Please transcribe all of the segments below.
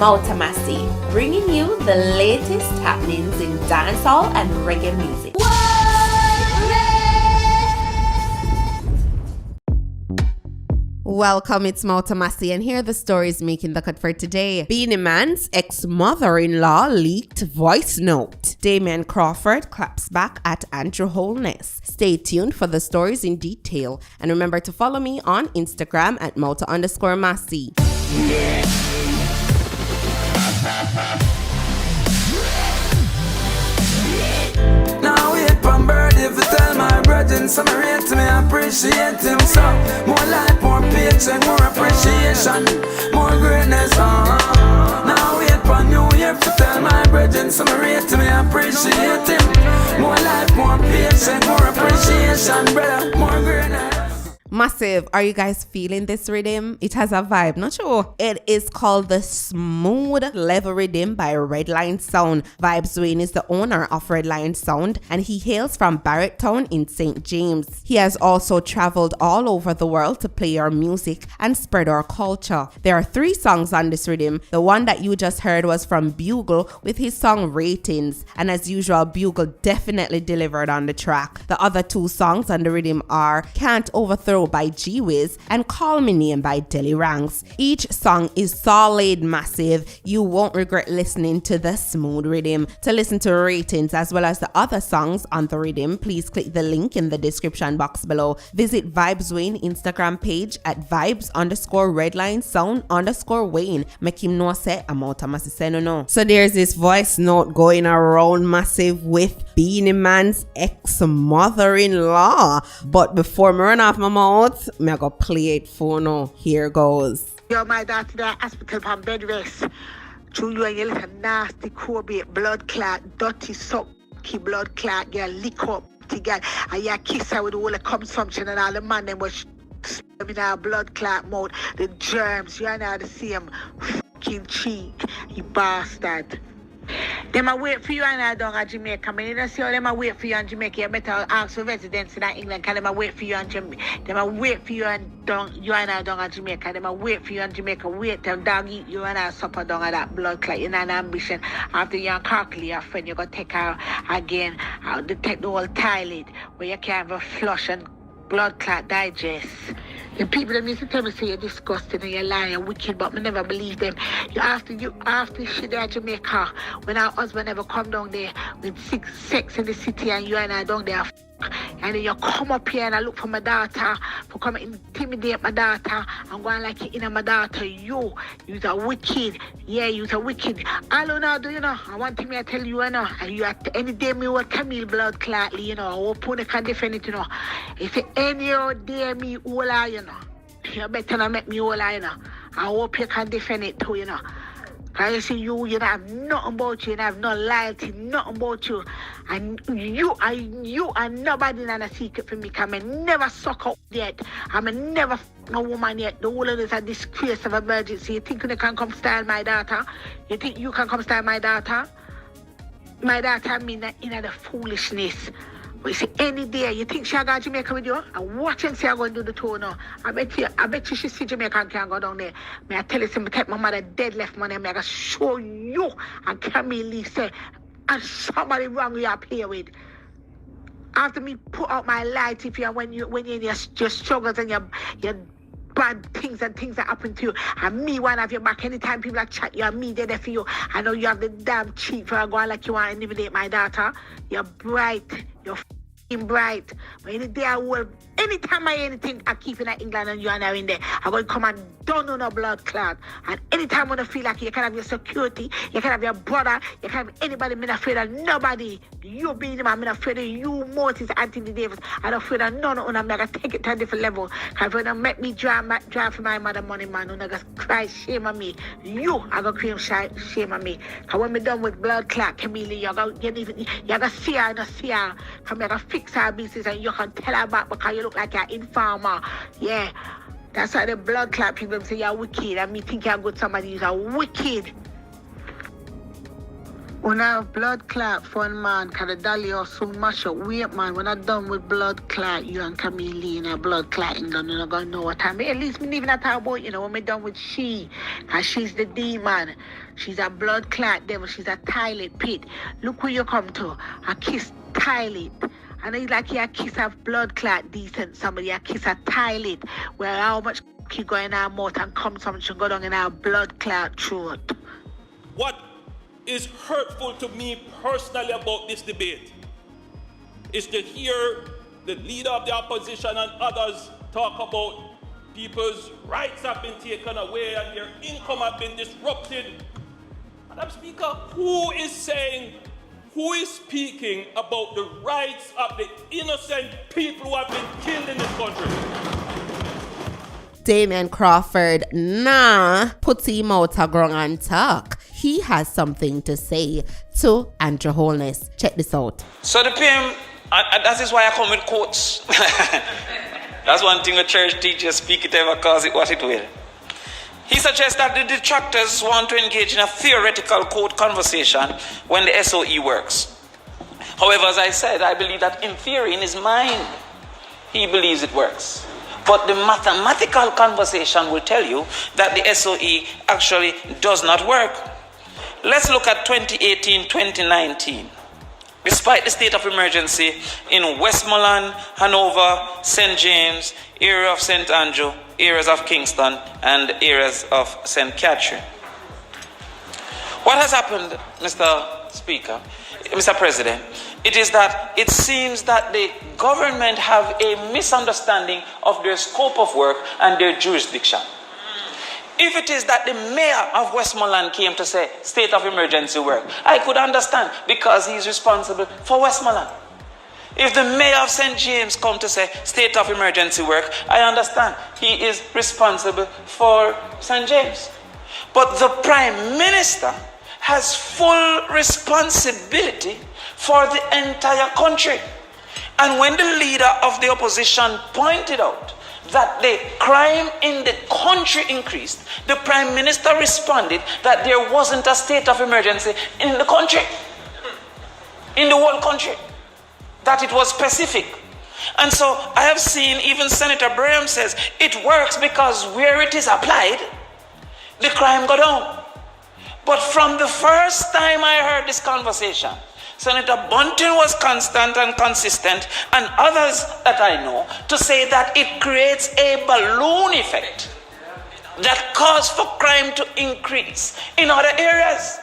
Mouta Massi, bringing you the latest happenings in dancehall and reggae music. Welcome, it's Mouta Massi, and here are the stories making the cut for today. Beenie Man's ex-mother-in-law leaked voice note. Damion Crawford claps back at Andrew Holness. Stay tuned for the stories in detail, and remember to follow me on Instagram at Mouta_Massi. Now wait from bird if you tell my brethren, some rate me, appreciate him, so more life, more paycheck, more appreciation, more greatness, Now wait for New Year to tell my brethren, some rate me, appreciate him, more life, more paycheck, more appreciation, brother, more greatness. Massive, are you guys feeling this rhythm? It has a vibe, not sure. It is called the Smood Level Riddim by Redline Sound. Whizz is the owner of Redline Sound, and he hails from Barretttown in St. James. He has also traveled all over the world to play our music and spread our culture. There are 3 songs on this rhythm. The one that you just heard was from Bugle with his song Ratings, and as usual, Bugle definitely delivered on the track. The other 2 songs on the rhythm are Can't Overthrow by Whizz and Call Me Name by Deli Ranks. Each song is solid, massive. You won't regret listening to the Smood rhythm. To listen to Ratings as well as the other songs on the rhythm, please click the link in the description box below. Visit Whizz Instagram page at Vibes_Redline_Sound_Wayne. Make him know say I'm Mouta Massi say no. So there's this voice note going around massive with Beenie Man's ex-mother-in-law. But before me run off my mouth, me go play it for now. Here goes. Yo, my daughter there hospital from bed rest. Through you and your little nasty Kobe blood clot, dirty sucky blood clot, girl lick up the girl, and you kiss her with all the consumption and all the man them was in our blood clot mode. The germs, you are now the same fucking cheek, you bastard. Them a wait for you and I down at Jamaica. I mean, you don't see how them a wait for you in Jamaica. You better ask for residents in England, because them a wait for you in Jamaica. Them a wait for you and I down at Jamaica. Them a wait for you in Jamaica. Wait them dog eat you and I suffer down at that blood clot. You know an ambition. After you and Carkley, your friend, you go take her again. I'll detect the whole toilet where you can't even flush and blood clot digest. The people that used to tell me say you're disgusting and you're lying, you're wicked, but me never believe them. After shit there at Jamaica, when our husband ever come down there with sex in the city and you and I down there, and then you come up here and I look for my daughter, for come and intimidate my daughter and go on like you in my daughter, you're a wicked. Yeah, you're a wicked. All you know, do you know? I want me to tell you, you know, and you at any day me will Camille blood clotly, you know, I hope you can defend it, you know. If any day me all you know, you better not make me all you know. I hope you can defend it too, you know. Because you see, you don't have nothing about you, you don't have no loyalty, nothing about you. And you are nobody in a secret for me, because I never suck up yet. I never no woman yet. The whole of this is a disgrace of emergency. You think you can come style my daughter? You think you can come style my daughter? My daughter, I mean, in the foolishness. But you see, any day, you think she'll go to Jamaica with you? And watch and see her going to do the tour now. I bet you she see Jamaica and can go down there. May I tell you something, take my mother dead left money, may I show you and Camille Lee say, and somebody wrong you up here with. After me put out my light, if you when you're in your struggles and your bad things and things that happen to you, and me one have your back anytime people like chat you and me there for you. I know you have the damn cheek for going like you want to intimidate my daughter. You're bright, you're bright. But any day I will, anytime I anything I keep in England and you are now in there, I'm going to come and don't know no blood clot. And anytime when I feel like you can have your security, you can have your brother, you can have anybody, I'm not afraid of nobody. You being the man, I'm not afraid of you, Moses, Anthony Davis. I'm not afraid of none of them. I'm going to take it to a different level. Because when they make me drive for my mother money, man, I'm going to cry shame on me. You are going to cry shame on me. Because when we're done with blood clot, Camille, you're going to see her, not see her. Because you're going to fix her business and you can tell her back because you look like an informer. Yeah. That's why the blood clot people say you're wicked. And me think you're good somebody who's a wicked. When I have blood clot fun man, cause the dolly or soon mash up. Wait man, when I'm done with blood clot, you and Camille and blood clotting done, you're not gonna know what time. At least me even not talk about, when me done with she, cause she's the demon. She's a blood clot devil, she's a toilet pit. Look where you come to, a kiss toilet. And it's like you kiss a blood clot decent somebody, a kiss a toilet, where how much you go in our mouth and come something should go down in our blood clot throat. What is hurtful to me personally about this debate is to hear the leader of the opposition and others talk about people's rights have been taken away and their income have been disrupted. Madam Speaker, who is speaking about the rights of the innocent people who have been killed in this country? Damion Crawford, putty Mouta grung and talk. He has something to say to Andrew Holness. Check this out. So the PM, and that is why I come with quotes. That's one thing a church teacher speak it ever cause it what it will. He suggests that the detractors want to engage in a theoretical quote conversation when the SOE works. However, as I said, I believe that in theory, in his mind, he believes it works. But the mathematical conversation will tell you that the SOE actually does not work. Let's look at 2018-2019. Despite the state of emergency in Westmoreland, Hanover, St. James, area of St. Andrew, areas of Kingston, and areas of St. Catherine. What has happened, Mr. Speaker, Mr. President, it is that it seems that the government have a misunderstanding of their scope of work and their jurisdiction. If it is that the mayor of Westmoreland came to say state of emergency work, I could understand because he's responsible for Westmoreland. If the mayor of St. James come to say state of emergency work, I understand he is responsible for St. James. But the Prime Minister has full responsibility for the entire country. And when the leader of the opposition pointed out that the crime in the country increased, the Prime Minister responded that there wasn't a state of emergency in the country, in the whole country, that it was specific. And so I have seen even Senator Graham says it works because where it is applied, the crime go down. But from the first time I heard this conversation, Senator Bunting was constant and consistent, and others that I know, to say that it creates a balloon effect that causes for crime to increase in other areas.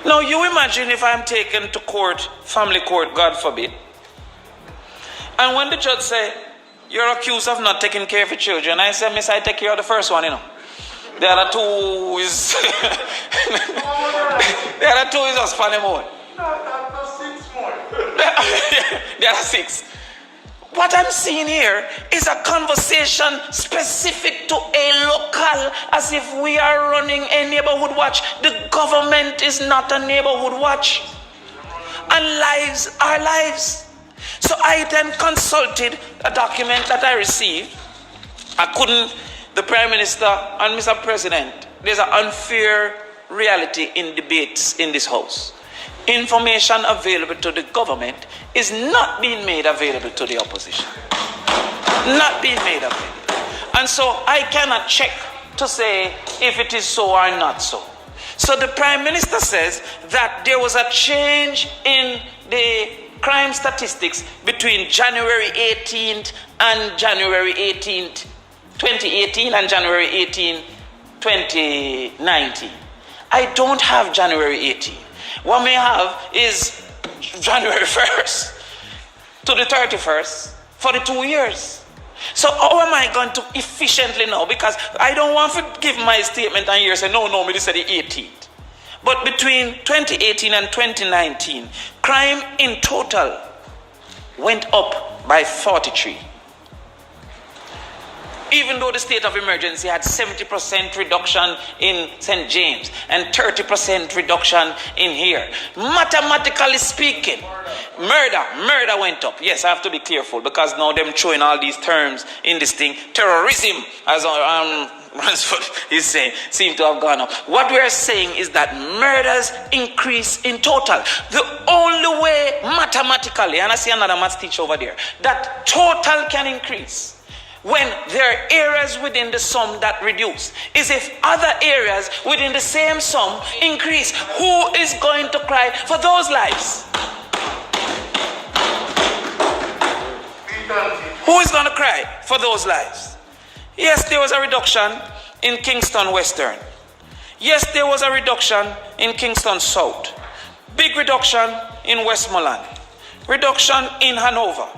Now you imagine if I'm taken to court, family court, God forbid, and when the judge say, you're accused of not taking care of your children, I say, miss, I take care of the first one, The other two is the other two is just funny more. That's 6 more. The other 6. What I'm seeing here is a conversation specific to a local, as if we are running a neighborhood watch. The government is not a neighborhood watch. And lives are lives. So I then consulted a document that I received. The Prime Minister and Mr. President, there's an unfair reality in debates in this House. Information available to the government is not being made available to the opposition. Not being made available. And so I cannot check to say if it is so or not so. So the Prime Minister says that there was a change in the crime statistics between January 18th and January 18th, 2018 and January 18, 2019. I don't have January 18. What may have is January 1st to the 31st for the 2 years. So how am I going to efficiently know? Because I don't want to give my statement and here say, no, me this is the 18th. But between 2018 and 2019, crime in total went up by 43. Even though the state of emergency had 70% reduction in St. James and 30% reduction in here. Mathematically speaking, murder went up. Yes, I have to be careful because now them throwing all these terms in this thing. Terrorism, as Ransford is saying, seem to have gone up. What we are saying is that murders increase in total. The only way mathematically, and I see another maths teacher over there, that total can increase when there are areas within the sum that reduce is if other areas within the same sum increase. Who is going to cry for those lives? Who is going to cry for those lives? Yes, there was a reduction in Kingston Western. Yes, there was a reduction in Kingston South. Big reduction in Westmoreland. Reduction in Hanover.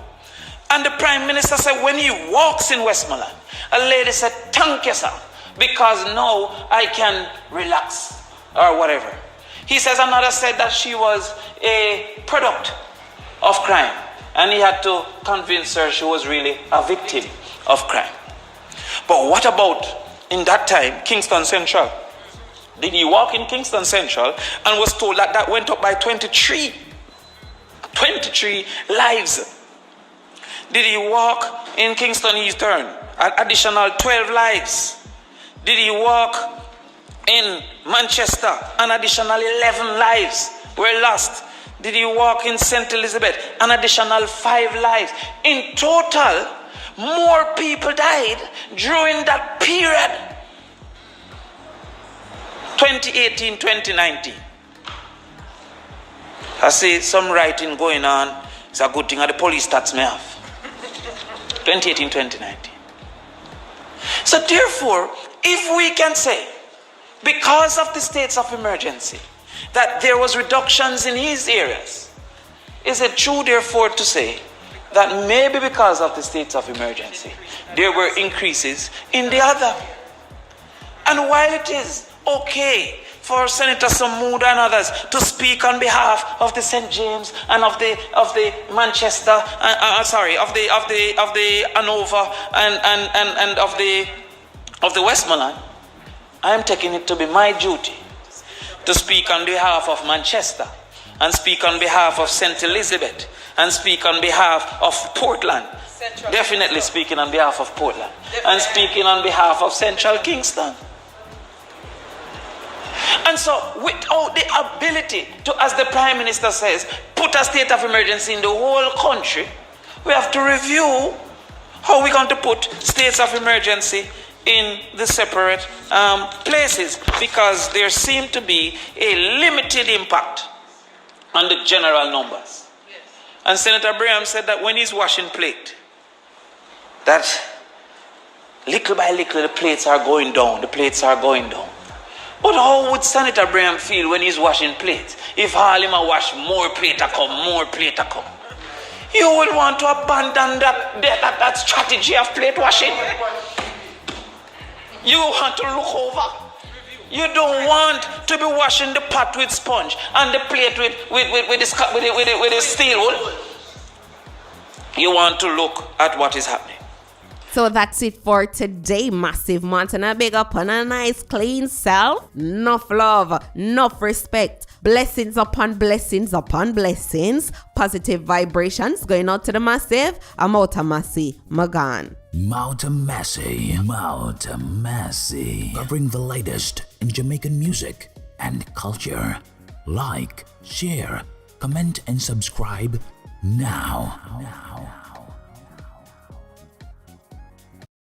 And the Prime Minister said when he walks in Westmoreland, a lady said, thank you, sir, because now I can relax or whatever. He says another said that she was a product of crime. And he had to convince her she was really a victim of crime. But what about, in that time, Kingston Central? Did he walk in Kingston Central and was told that that went up by 23 lives? Did he walk in Kingston Eastern? An additional 12 lives. Did he walk in Manchester? An additional 11 lives were lost. Did he walk in St. Elizabeth? An additional 5 lives. In total, more people died during that period. 2018, 2019. I see some writing going on. It's a good thing that the police stats may have. 2018, 2019. So therefore, if we can say, because of the states of emergency, that there was reductions in these areas, is it true therefore to say that maybe because of the states of emergency, there were increases in the other? And while it is okay for Senator Smood and others to speak on behalf of the St. James and of the Manchester, of the Hanover and of the Westmoreland, I am taking it to be my duty to speak on behalf of Manchester and speak on behalf of St. Elizabeth and speak on behalf of Portland. Definitely speaking on behalf of Portland. And speaking on behalf of Central Kingston. And so, without the ability to, as the Prime Minister says, put a state of emergency in the whole country, we have to review how we're going to put states of emergency in the separate places, because there seemed to be a limited impact on the general numbers. Yes. And Senator Braham said that when he's washing plate, that little by little the plates are going down, But how would Senator Braham feel when he's washing plates? If all him a wash, more plate a come. You would want to abandon that strategy of plate washing. You want to look over. You don't want to be washing the pot with sponge and the plate with the steel wool. You want to look at what is happening. So that's it for today, Massive Montana. Big up on a nice clean self. Enough love, enough respect. Blessings upon blessings upon blessings. Positive vibrations going out to the Massive. I'm Mouta Massi, Magan. Mouta Massi. Covering the latest in Jamaican music and culture. Like, share, comment and subscribe now.